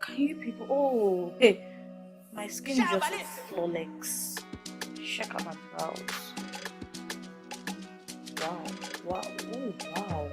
Can you people? Oh, hey, my skin just flawless. Check out my brows. Wow, wow, oh, wow.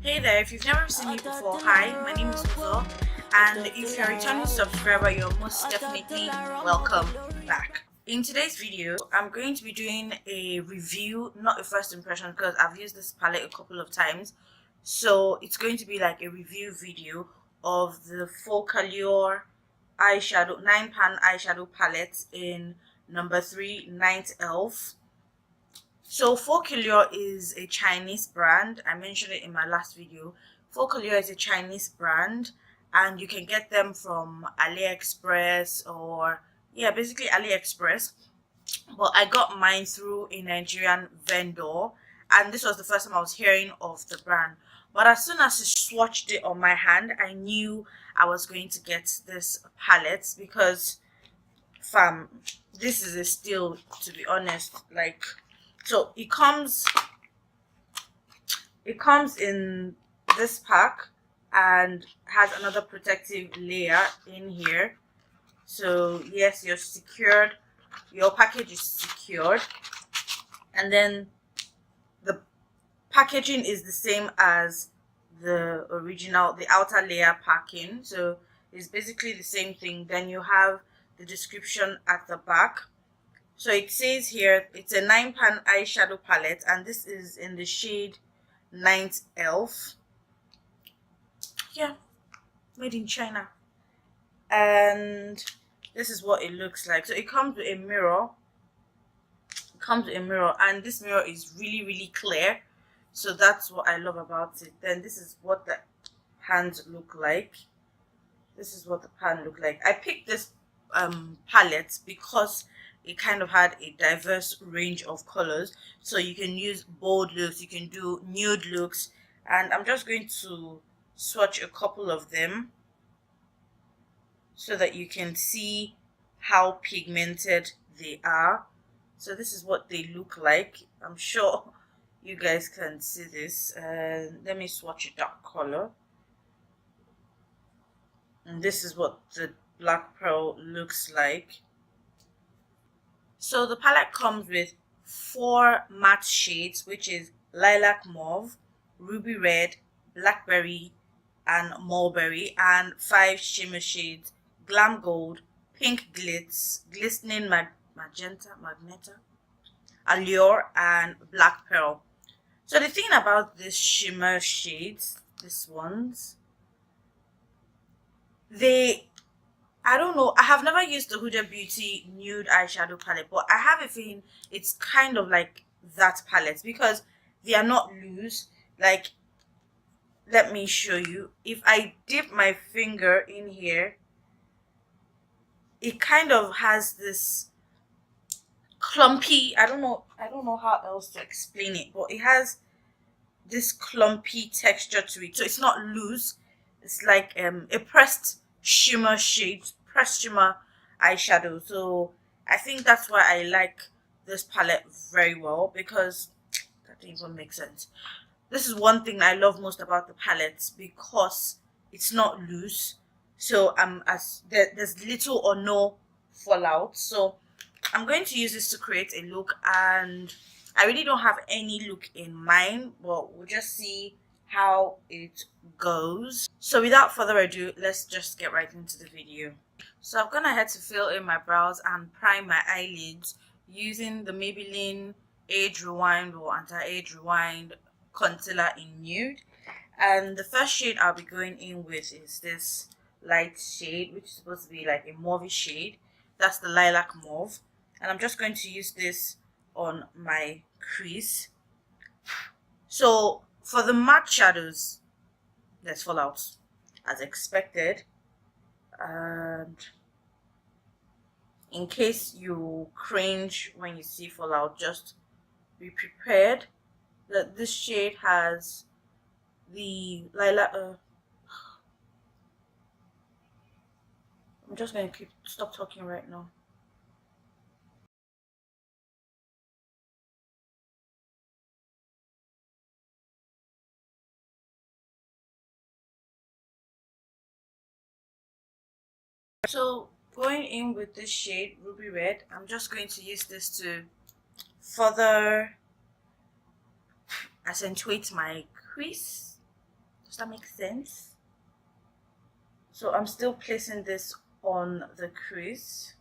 Hey there, if you've never seen me before, hi, my name is Uzo, and if you're a returning subscriber, you're most definitely welcome back. In today's video, I'm going to be doing a review, not a first impression, because I've used this palette a couple of times. So it's going to be like a review video of the Focallure eyeshadow 9-pan eyeshadow palette in number 3 Night Elf. So Focallure is a Chinese brand. I mentioned it in my last video. Focallure is a Chinese brand, and you can get them from AliExpress or basically AliExpress. But I got mine through a Nigerian vendor, and this was the first time I was hearing of the brand. But as soon as I swatched it on my hand, I knew I was going to get this palette because, fam, this is a steal, to be honest. Like, so it comes in this pack and has another protective layer in here. So yes, you're secured, your package is secured, and then the packaging is the same as the original, the outer layer packing, so it's basically the same thing. Then you have the description at the back. So it says here it's a 9-pan eyeshadow palette, and this is in the shade Night Elf. Yeah, made in China. And this is what it looks like. So it comes with a mirror. And this mirror is really clear. So that's what I love about it. Then this is what the hands look like. I picked this palette because it kind of had a diverse range of colors, so you can use bold looks, you can do nude looks, and I'm just going to swatch a couple of them so that you can see how pigmented they are. So this is what they look like. I'm sure you guys can see this. Let me swatch a dark color. And this is what the black pearl looks like. So the palette comes with 4 matte shades, which is lilac mauve, ruby red, blackberry, and mulberry, and 5 shimmer shades: glam gold, pink glitz, glistening magenta, allure, and black pearl. So the thing about this shimmer shades, these ones, I don't know, I have never used the Huda Beauty nude eyeshadow palette, but I have a feeling it's kind of like that palette because they are not loose. Like, let me show you. If I dip my finger in here, it kind of has this clumpy, I don't know how else to explain it, but it has this clumpy texture to it. So it's not loose. It's like a pressed shimmer shade, pressed shimmer eyeshadow. So I think that's why I like this palette very well, because that didn't even make sense. This is one thing I love most about the palette, because it's not loose. So there's little or no fallout. So I'm going to use this to create a look, and I really don't have any look in mind, but we'll just see how it goes. So without further ado, let's just get right into the video. So I've gone ahead to fill in my brows and prime my eyelids using the Maybelline Age Rewind or Anti-Age Rewind concealer in nude. And the first shade I'll be going in with is this light shade, which is supposed to be like a mauve shade. That's the lilac mauve, and I'm just going to use this on my crease. So for the matte shadows, there's fallout as expected, and in case you cringe when you see fallout, just be prepared that this shade has the lilac. I'm just going to stop talking right now. So going in with this shade Ruby Red, I'm just going to use this to further accentuate my crease. Does that make sense? So I'm still placing this on the crease.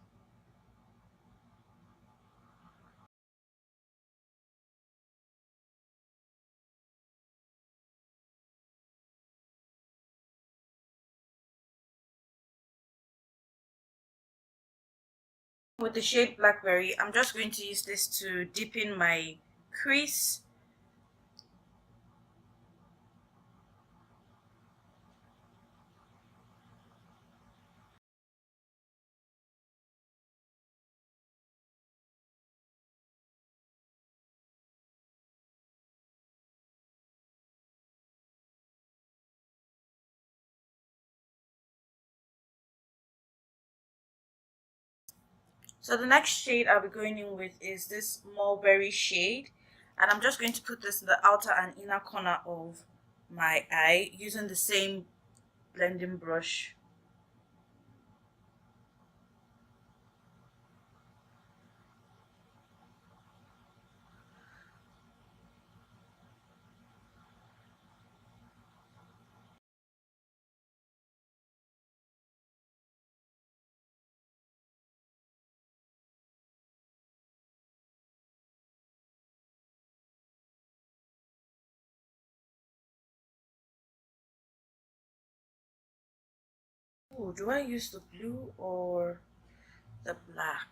With the shade Blackberry, I'm just going to use this to deepen my crease. So the next shade I'll be going in with is this mulberry shade, and I'm just going to put this in the outer and inner corner of my eye using the same blending brush. Oh, do I use the blue or the black?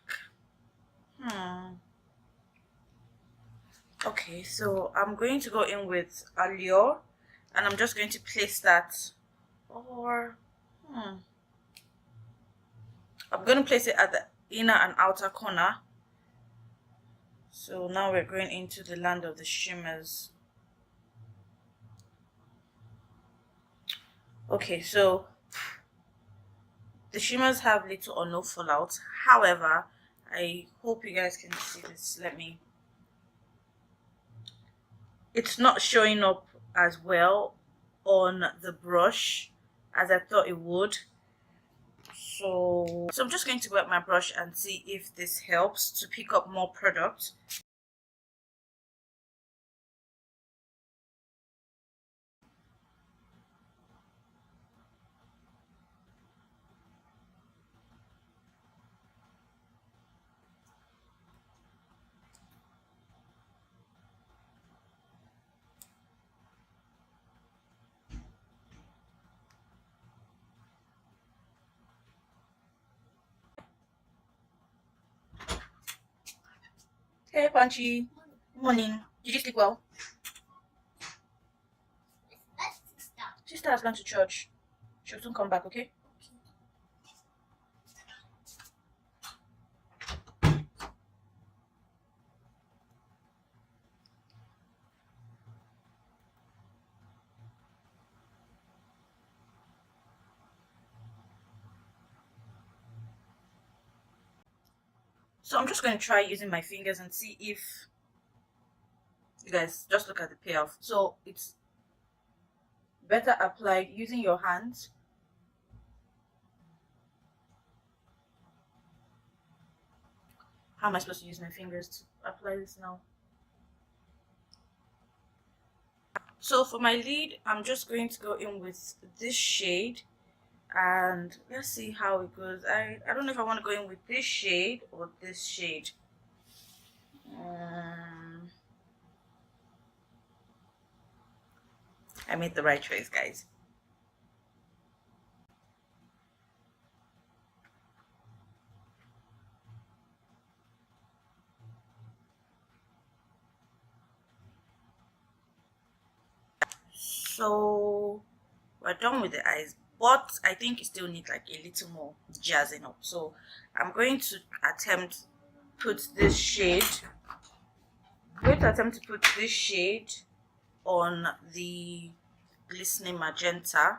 Okay, so I'm going to go in with Allure, and I'm just going to place that, or I'm going to place it at the inner and outer corner. So now we're going into the land of the shimmers. Okay, so the shimmers have little or no fallout. However, I hope you guys can see this. It's not showing up as well on the brush as I thought it would. So I'm just going to wet my brush and see if this helps to pick up more product. Hey Punchy, morning. Did you sleep well? Sister has gone to church. She'll soon come back, okay? So I'm just going to try using my fingers and see if you guys just look at the payoff. So it's better applied using your hands. How am I supposed to use my fingers to apply this now? So for my lid, I'm just going to go in with this shade, and let's see how it goes. I don't know if I want to go in with this shade or this shade. I made the right choice, guys. So we're done with the eyes, but I think you still need like a little more jazzing up. So I'm going to attempt put this shade. I'm going to attempt to put this shade on the glistening magenta.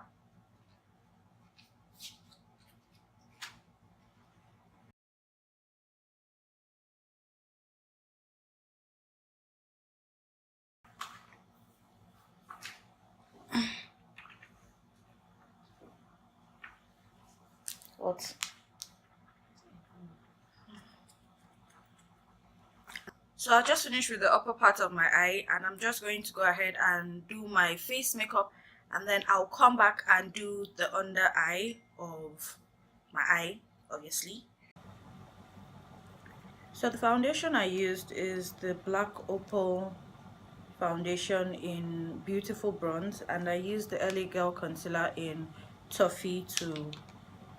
What? So I just finished with the upper part of my eye, and I'm just going to go ahead and do my face makeup, and then I'll come back and do the under eye of my eye, obviously. So the foundation I used is the Black Opal foundation in Beautiful Bronze, and I used the LA Girl concealer in Toffee to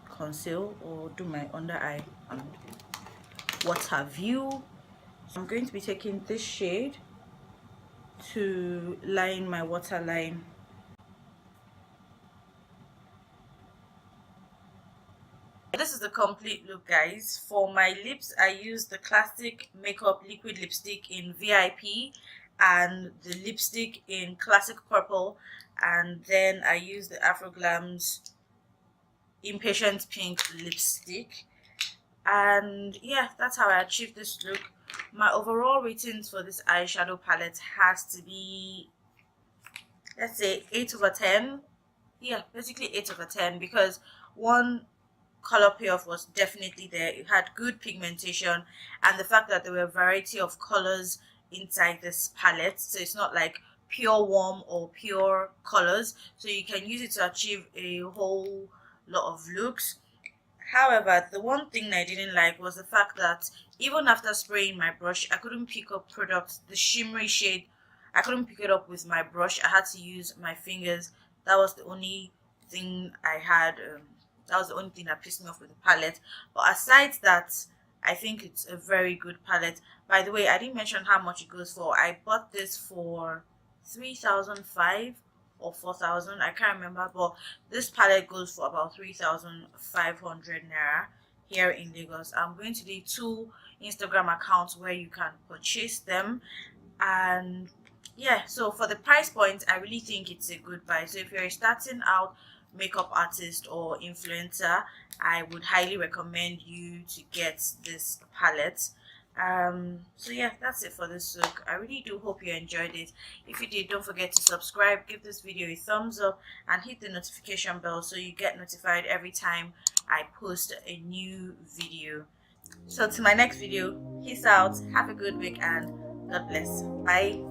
conceal or do my under eye and what have you. So I'm going to be taking this shade to line my waterline. This is the complete look, guys. For my lips, I used the classic makeup liquid lipstick in VIP and the lipstick in classic purple, and then I used the Afroglam's Impatient Pink lipstick. And yeah, that's how I achieved this look. My overall ratings for this eyeshadow palette has to be, let's say, 8 over 10. Yeah, basically 8 over 10, because one, color payoff was definitely there. It had good pigmentation, and the fact that there were a variety of colors inside this palette, so it's not like pure warm or pure colors, so you can use it to achieve a whole lot of looks. However, the one thing I didn't like was the fact that even after spraying my brush, I couldn't pick up products, the shimmery shade. I couldn't pick it up with my brush. I had to use my fingers. That was the only thing I had. That was the only thing that pissed me off with the palette. But aside that, I think it's a very good palette. By the way, I didn't mention how much it goes for. I bought this for 3,500 or 4,000, I can't remember, but this palette goes for about 3,500 naira here in Lagos. I'm going to leave 2 Instagram accounts where you can purchase them, and yeah, so for the price point, I really think it's a good buy. So if you're a starting out makeup artist or influencer, I would highly recommend you to get this palette. So yeah, that's it for this look. I really do hope you enjoyed it. If you did, don't forget to subscribe, give this video a thumbs up, and hit the notification bell so you get notified every time I post a new video. So to my next video, peace out, have a good week, and God bless. Bye.